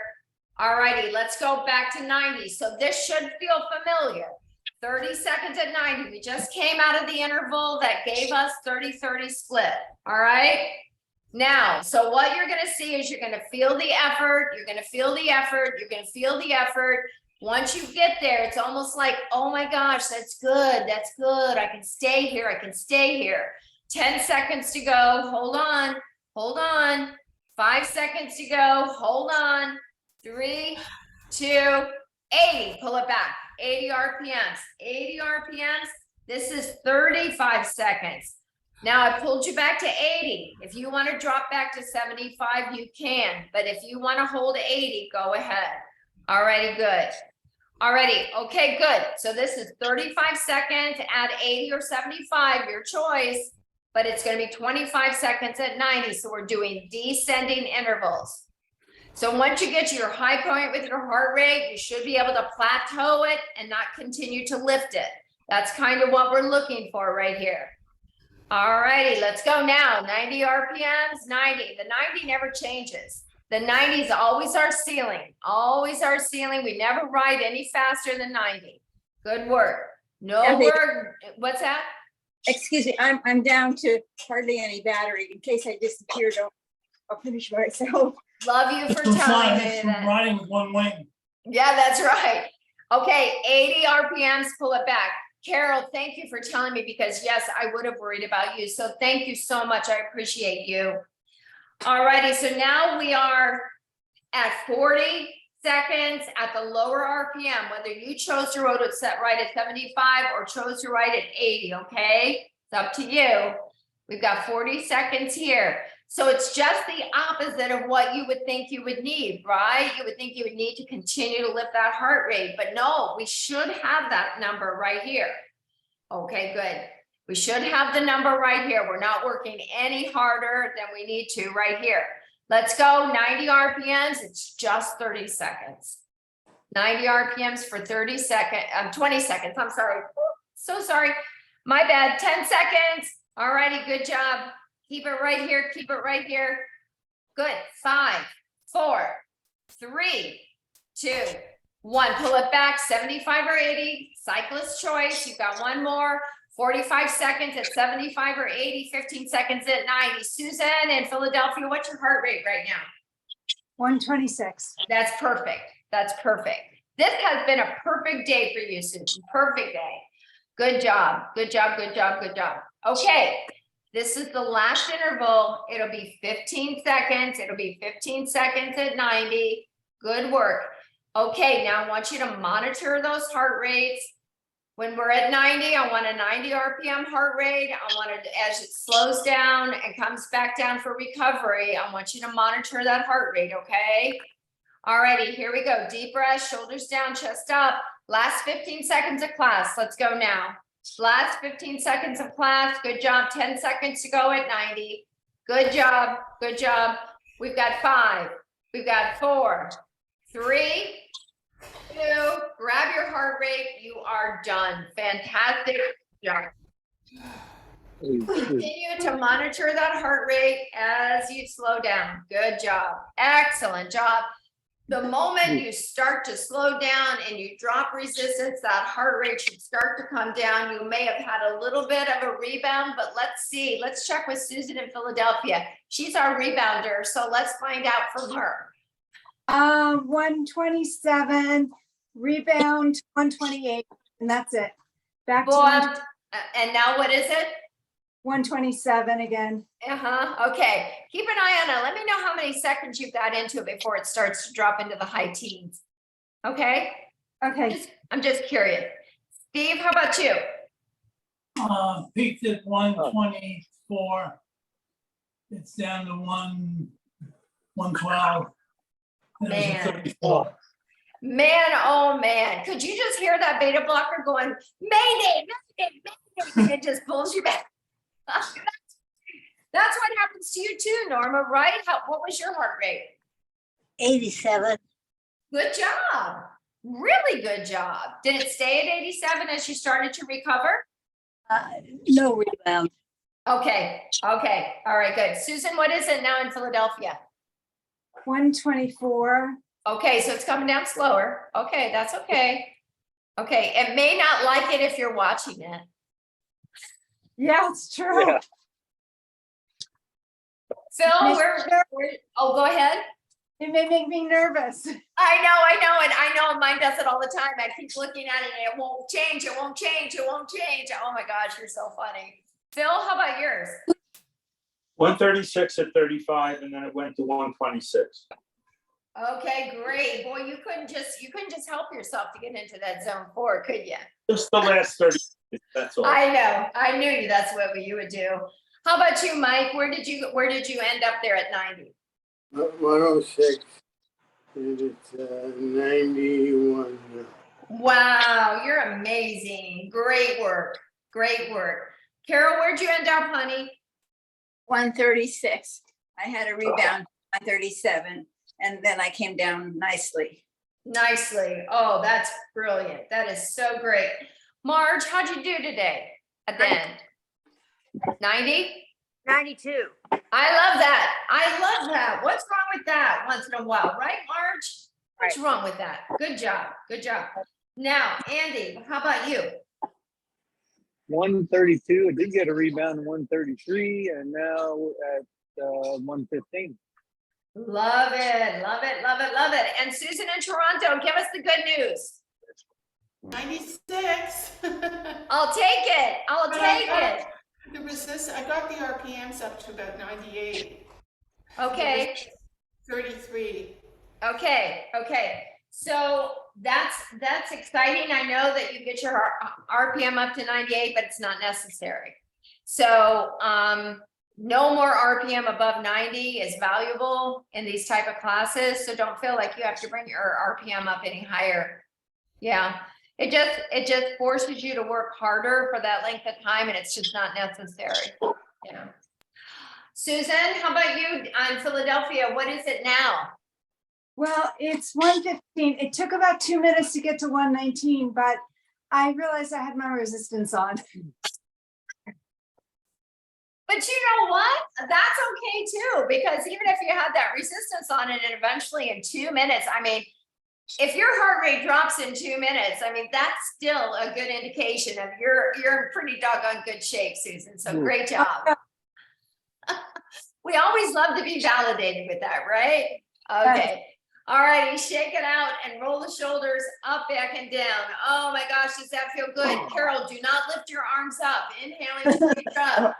All righty, let's go back to 90. So this should feel familiar. 30 seconds at 90. We just came out of the interval that gave us 30-30 split. All right. Now, so what you're going to see is you're going to feel the effort. You're going to feel the effort. You're going to feel the effort. Once you get there, it's almost like, oh my gosh, that's good. That's good. I can stay here. I can stay here. 10 seconds to go. Hold on. Hold on. 5 seconds to go. Hold on. 3, 2, 80, pull it back, 80 RPMs, 80 RPMs. This is 35 seconds. Now I pulled you back to 80. If you want to drop back to 75, you can, but if you want to hold 80, go ahead. Alrighty, good. Alrighty, okay, good. So this is 35 seconds, add 80 or 75, your choice, but it's gonna be 25 seconds at 90. So we're doing descending intervals. So once you get to your high point with your heart rate, you should be able to plateau it and not continue to lift it. That's kind of what we're looking for right here. Alrighty, let's go now. 90 RPMs, 90. The 90 never changes. The 90 is always our ceiling, always our ceiling. We never ride any faster than 90. Good work. No Kathy. word. What's that? Excuse me, I'm down to hardly any battery. In case I disappear, I'll finish myself. Love you for From telling flying, me it's from that. riding with one wing. Yeah, that's right. Okay, 80 RPMs, pull it back. Carol, thank you for telling me because yes, I would have worried about you. So thank you so much. I appreciate you. Alrighty, so now we are at 40 seconds at the lower RPM, whether you chose to ride at 75 or chose to ride at 80, okay? It's up to you. We've got 40 seconds here. So it's just the opposite of what you would think you would need, right? You would think you would need to continue to lift that heart rate, but no, we should have that number right here. Okay, good. We should have the number right here. We're not working any harder than we need to right here. Let's go 90 RPMs. It's just 30 seconds. 90 RPMs for 30 seconds, 20 seconds. I'm sorry. So sorry. My bad. 10 seconds. All righty. Good job. Keep it right here. Keep it right here. Good. 5, 4, 3, 2, 1. Pull it back. 75 or 80. Cyclist choice. You've got one more. 45 seconds at 75 or 80, 15 seconds at 90. Susan in Philadelphia, what's your heart rate right now? 126. That's perfect. That's perfect. This has been a perfect day for you, Susan. Perfect day. Good job. Good job. Good job. Good job. Okay. This is the last interval. It'll be 15 seconds. It'll be 15 seconds at 90. Good work. Okay. Now I want you to monitor those heart rates. When we're at 90, I want a 90 RPM heart rate. I want it as it slows down and comes back down for recovery. I want you to monitor that heart rate, okay? Alrighty, here we go. Deep breath, shoulders down, chest up. Last 15 seconds of class. Let's go now. Last 15 seconds of class. Good job. 10 seconds to go at 90. Good job. Good job. We've got 5. We've got 4, 3, 2, grab your heart rate. You are done. Fantastic job. Continue to monitor that heart rate as you slow down. Good job. Excellent job. The moment you start to slow down and you drop resistance, that heart rate should start to come down. You may have had a little bit of a rebound, but let's see. Let's check with Susan in Philadelphia. She's our rebounder, so let's find out from her. 127, rebound 128, and that's it. Back to Boy, and now what is it? 127 again. Okay. Keep an eye on it. Let me know how many seconds you've got into it before it starts to drop into the high teens. Okay. Okay, I'm just curious. Steve, how about you? Peaked at 124. It's down to 112. And it was at Man. 34. Man, oh man. Could you just hear that beta blocker going, Mayday, Mayday, Mayday? It just pulls you back. That's what happens to you too, Norma, right? What was your heart rate? 87. Good job. Really good job. Did it stay at 87 as you started to recover? No rebound. Okay. Okay. All right, good. Susan, what is it now in Philadelphia? 124. Okay, so it's coming down slower. Okay, that's okay. Okay, it may not like it if you're watching it. Yeah, it's true. Yeah. Phil, Miss oh, go ahead. It may make me nervous. I know, and I know mine does it all the time. I keep looking at it and it won't change, it won't change, it won't change. Oh my gosh, you're so funny. Phil, how about yours? 136 at 35, and then it went to 126. Okay, great. Boy, you couldn't just help yourself to get into that zone 4, could you? Just the last 30, that's all. I know. I knew you. That's what you would do. How about you, Mike? Where did you end up there at 90? 106, and it's 91 now. Wow, you're amazing. Great work. Great work. Carol, where'd you end up, honey? 136. I had a rebound, 137, and then I came down nicely. Nicely. Oh, that's brilliant. That is so great. Marge, how'd you do today at the end? 90? 92. I love that. I love that. What's wrong with that once in a while, right, Marge? What's Right. wrong with that? Good job. Good job. Now, Andy, how about you? 132. I did get a rebound in 133, and now at 115. Love it. Love it. Love it. Love it. And Susan in Toronto, give us the good news. 96. I'll take it. I'll But take it. I got the RPMs up to about 98. Okay. 33. Okay. Okay. So that's exciting. I know that you get your RPM up to 98, but it's not necessary. So no more RPM above 90 is valuable in these type of classes. So don't feel like you have to bring your RPM up any higher. Yeah. It just forces you to work harder for that length of time, and it's just not necessary. Yeah. Susan, how about you on Philadelphia? What is it now? Well, it's 115. It took about 2 minutes to get to 119, but I realized I had my resistance on. But you know what? That's okay too, because even if you had that resistance on it and eventually in 2 minutes, I mean, if your heart rate drops in 2 minutes, I mean, that's still a good indication of you're in pretty doggone good shape, Susan. So great job. We always love to be validated with that, right? Okay. All righty, shake it out and roll the shoulders up, back, and down. Oh my gosh, does that feel good? Carol, do not lift your arms up. Inhaling to reach up.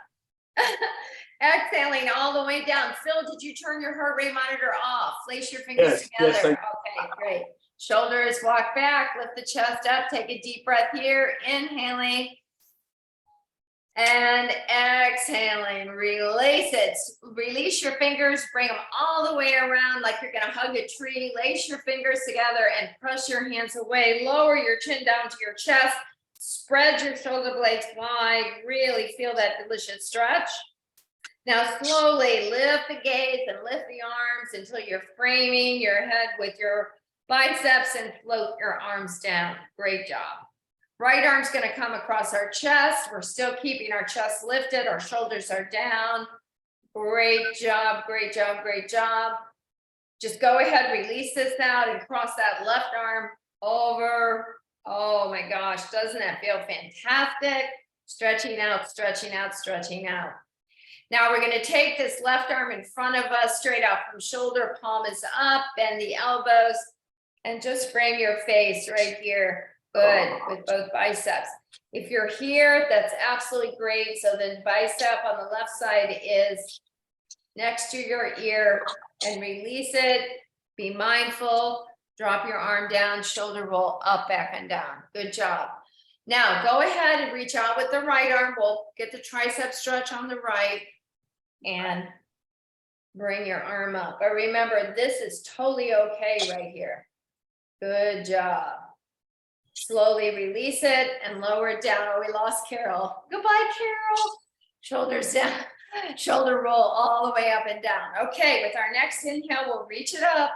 Exhaling all the way down. Phil, did you turn your heart rate monitor off? Place your fingers Yes, together. yes, Okay, great. Shoulders walk back, lift the chest up, take a deep breath here, inhaling. And exhaling, release it. Release your fingers, bring them all the way around like you're gonna hug a tree. Lace your fingers together and press your hands away. Lower your chin down to your chest. Spread your shoulder blades wide. Really feel that delicious stretch. Now slowly lift the gaze and lift the arms until you're framing your head with your biceps and float your arms down. Great job. Right arm's going to come across our chest. We're still keeping our chest lifted. Our shoulders are down. Great job, great job, great job. Just go ahead, release this out and cross that left arm over. Oh my gosh, doesn't that feel fantastic? Stretching out, stretching out, stretching out. Now we're going to take this left arm in front of us, straight out from shoulder, palm is up, bend the elbows, and just frame your face right here. Good, with both biceps. If you're here, that's absolutely great. So the bicep on the left side is next to your ear, and release it. Be mindful, drop your arm down, shoulder roll up, back and down. Good job. Now go ahead and reach out with the right arm. We'll get the tricep stretch on the right and bring your arm up. But remember, this is totally okay right here. Good job. Slowly release it and lower it down. Oh, we lost Carol. Goodbye, Carol. Shoulders down, shoulder roll all the way up and down. Okay, with our next inhale, we'll reach it up.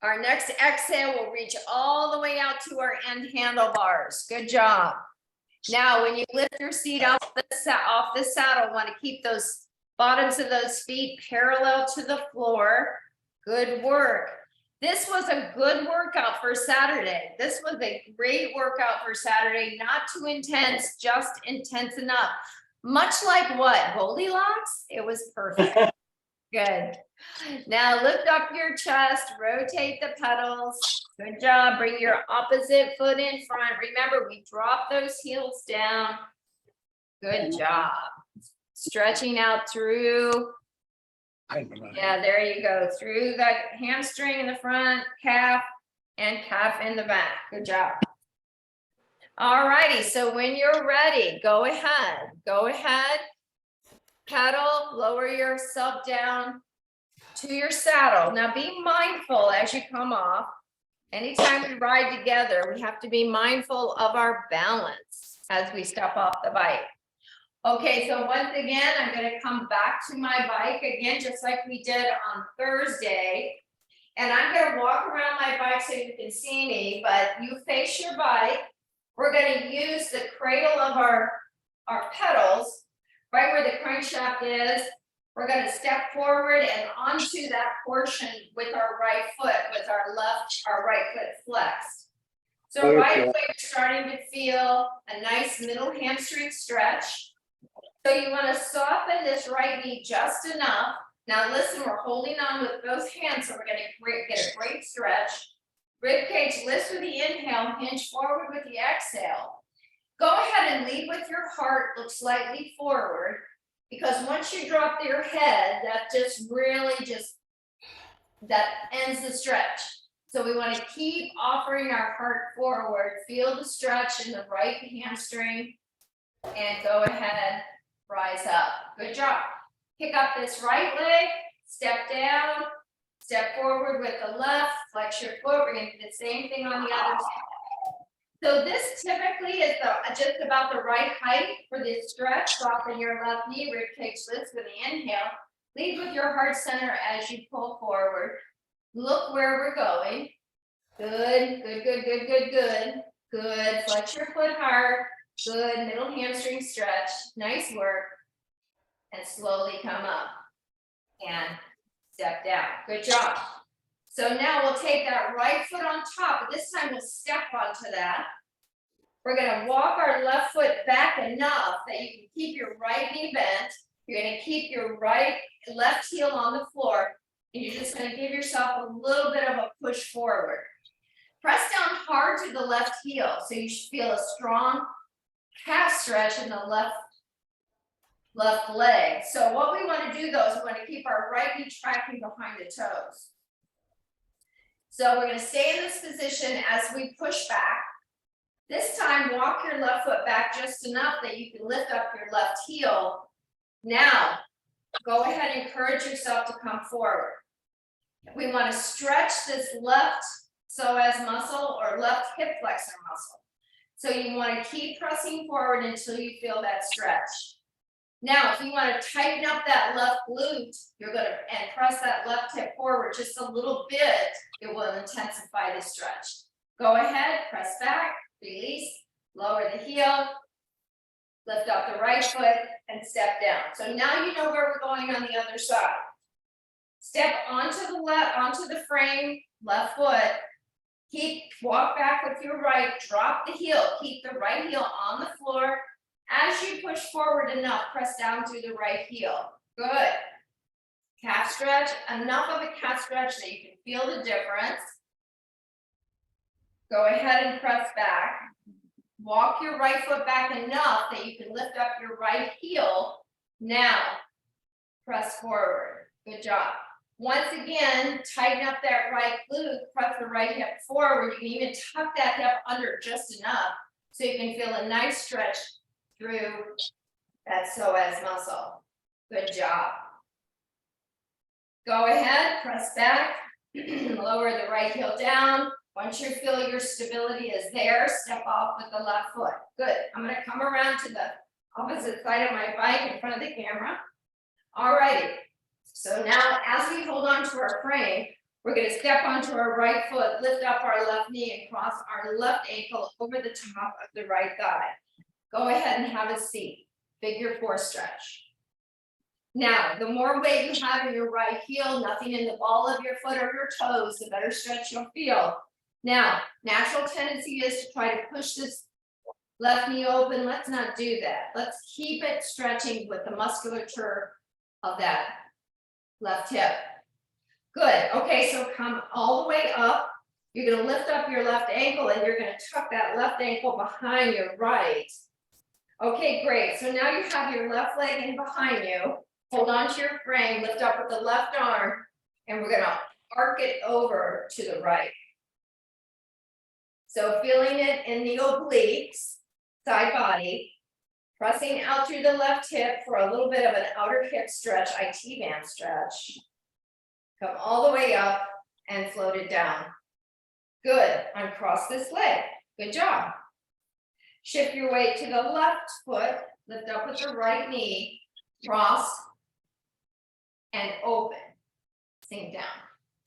Our next exhale will reach all the way out to our end handlebars. Good job. Now, when you lift your seat off the saddle, want to keep those bottoms of those feet parallel to the floor. Good work. This was a good workout for Saturday. This was a great workout for Saturday, not too intense, just intense enough. Much like what? Goldilocks? It was perfect. Good. Now lift up your chest, rotate the pedals. Good job. Bring your opposite foot in front. Remember, we drop those heels down. Good job. Stretching out through Yeah, there you go. Through the hamstring in the front, calf, and calf in the back. Good job. All righty, so when you're ready, go ahead. Pedal, lower yourself down to your saddle. Now be mindful as you come off. Anytime we ride together, we have to be mindful of our balance as we step off the bike. Okay, so once again, I'm gonna come back to my bike again, just like we did on Thursday. And I'm gonna walk around my bike so you can see me, but you face your bike. We're gonna use the cradle of our pedals, right where the crankshaft is. We're gonna step forward and onto that portion with our right foot, with our right foot flexed. So right away, we're starting to feel a nice middle hamstring stretch. So you want to soften this right knee just enough. Now listen, we're holding on with both hands, so we're going to get a great stretch. Rib cage lifts with the inhale, hinge forward with the exhale. Go ahead and lead with your heart, look slightly forward, because once you drop your head, that ends the stretch. So we want to keep offering our heart forward, feel the stretch in the right hamstring, and go ahead. Rise up. Good job. Pick up this right leg, step down, step forward with the left, flex your foot. We're going to do the same thing on the other side. So this typically is just about the right height for this stretch. Soften your left knee, rib cage lifts with the inhale. Lead with your heart center as you pull forward. Look where we're going. Good. Good. Flex your foot hard. Good, middle hamstring stretch, nice work, and slowly come up and step down. Good job. So now we'll take that right foot on top, but this time we'll step onto that. We're gonna walk our left foot back enough that you can keep your right knee bent. You're gonna keep your left heel on the floor, and you're just gonna give yourself a little bit of a push forward. Press down hard to the left heel, so you should feel a strong calf stretch in the left leg. So what we want to do though is we want to keep our right knee tracking behind the toes. So we're going to stay in this position as we push back. This time, walk your left foot back just enough that you can lift up your left heel. Now, go ahead and encourage yourself to come forward. We want to stretch this left psoas muscle or left hip flexor muscle. So you want to keep pressing forward until you feel that stretch. Now, if you want to tighten up that left glute, and press that left hip forward just a little bit, it will intensify the stretch. Go ahead, press back, release, lower the heel, lift up the right foot, and step down. So now you know where we're going on the other side. Step onto the frame, left foot. Walk back with your right, drop the heel, keep the right heel on the floor. As you push forward enough, press down through the right heel. Good. Calf stretch, enough of a calf stretch that you can feel the difference. Go ahead and press back. Walk your right foot back enough that you can lift up your right heel. Now, press forward. Good job. Once again, tighten up that right glute, press the right hip forward. You can even tuck that hip under just enough so you can feel a nice stretch through that psoas muscle. Good job. Go ahead, press back, lower the right heel down. Once you feel your stability is there, step off with the left foot. Good. I'm going to come around to the opposite side of my bike in front of the camera. All righty. So now as we hold on to our frame, we're going to step onto our right foot, lift up our left knee and cross our left ankle over the top of the right thigh. Go ahead and have a seat. Figure 4 stretch. Now, the more weight you have in your right heel, nothing in the ball of your foot or your toes, the better stretch you'll feel. Now, natural tendency is to try to push this left knee open. Let's not do that. Let's keep it stretching with the musculature of that left hip. Good. Okay, so come all the way up. You're going to lift up your left ankle and you're going to tuck that left ankle behind your right. Okay, great. So now you have your left leg in behind you. Hold on to your frame, lift up with the left arm, and we're gonna arc it over to the right. So feeling it in the obliques, side body, pressing out through the left hip for a little bit of an outer hip stretch, IT band stretch. Come all the way up and float it down. Good, uncross this leg, good job. Shift your weight to the left foot, lift up with the right knee, cross, and open, sink down,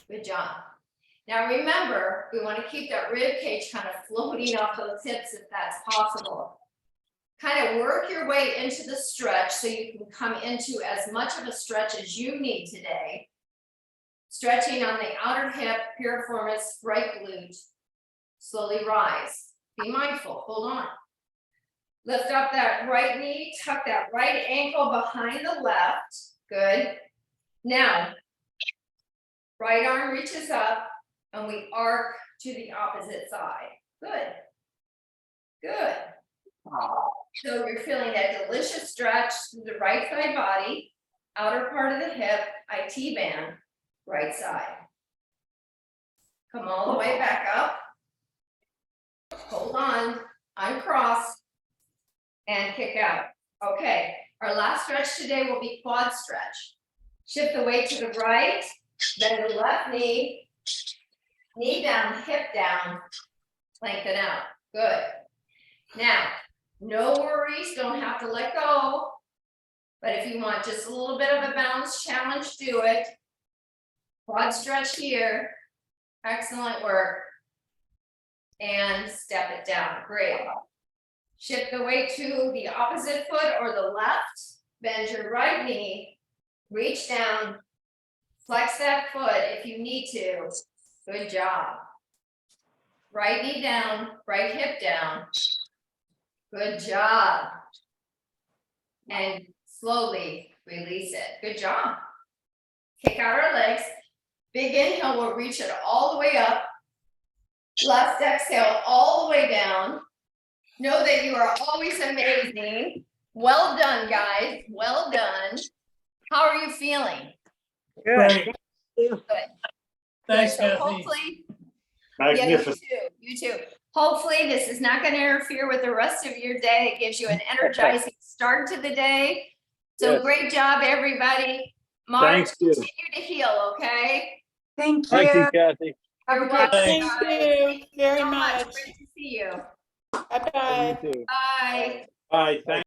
good job. Now remember, we want to keep that rib cage kind of floating off those hips if that's possible. Kind of work your way into the stretch so you can come into as much of a stretch as you need today. Stretching on the outer hip, piriformis, right glute. Slowly rise. Be mindful, hold on. Lift up that right knee, tuck that right ankle behind the left. Good. Now, right arm reaches up and we arc to the opposite side. Good. Good. So you're feeling that delicious stretch through the right side body, outer part of the hip, IT band, right side. Come all the way back up. Hold on, uncross, and kick out. Okay, our last stretch today will be quad stretch. Shift the weight to the right, bend the left knee, knee down, hip down, lengthen out. Good. Now, no worries, don't have to let go. But if you want just a little bit of a balance challenge, do it. Quad stretch here. Excellent work. And step it down. Great. Shift the weight to the opposite foot or the left. Bend your right knee. Reach down. Flex that foot if you need to. Good job. Right knee down, right hip down. Good job. And slowly release it. Good job. Kick out our legs. Big inhale, we'll reach it all the way up. Last exhale, all the way down. Know that you are always amazing. Well done, guys. Well done. How are you feeling? Great. Good. Thanks, So Kathy. hopefully, Magnificent. yeah, you too. Hopefully, this is not going to interfere with the rest of your day. It gives you an energizing start to the day. So Yes. great job, everybody. Mark, Thanks, you. continue to heal, okay? Thank Thank you, you. Kathy. You're welcome, Thanks. guys. Thank you very So much. Great to see you. Bye-bye. You too. Bye. Bye, thank